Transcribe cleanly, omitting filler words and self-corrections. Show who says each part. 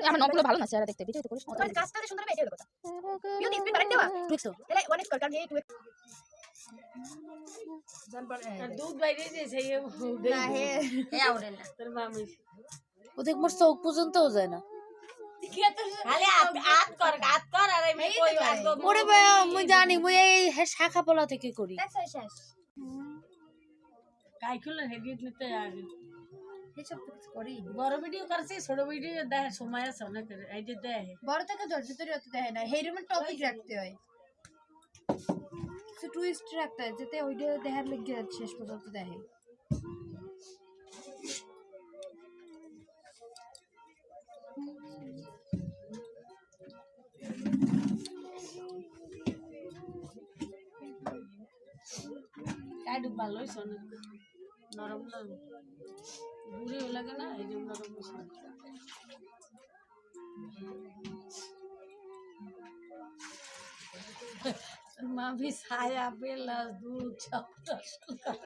Speaker 1: আমার নখগুলো ভালো না চেহারা দেখতে ভিডিও করিস কাজটা সুন্দর হবে এটাই কথা বিউটি স্পিন কারেন্ট দেওয়া দেখছো তাহলে অনেক কর কারণ এই
Speaker 2: दूध বাইরে দিয়েছে
Speaker 1: না হে
Speaker 2: আউরে না তোর মামি
Speaker 3: ওদের মোর চোখ পর্যন্তও যায় না
Speaker 2: খালি হাত কর আর আমি কই
Speaker 3: ওরে ভাই মুই জানি মুই এই শাখা পোলা থেকে করি
Speaker 1: শেষ
Speaker 2: কাই খুলে হেডিট নিতে আগে
Speaker 1: এসব কিছু করি
Speaker 2: বড় ভিডিও করছি ছোট ভিডিও দেখ সময় আছে অনেক এই যে দেখ
Speaker 1: বড় থেকে ধৈর্য ধরে অত দেখে না হেরোমেন টপিক রাখতে হয় কিছু টুইস্ট রাখতে হয় যাতে ওইটা দেখার লেগে শেষ পর্যন্ত দেখে
Speaker 2: কাইডু ভালোই শোনে নরম নরম বুড়ি লাগে না এই যে নরম শোনে মা भी छाया पे दूध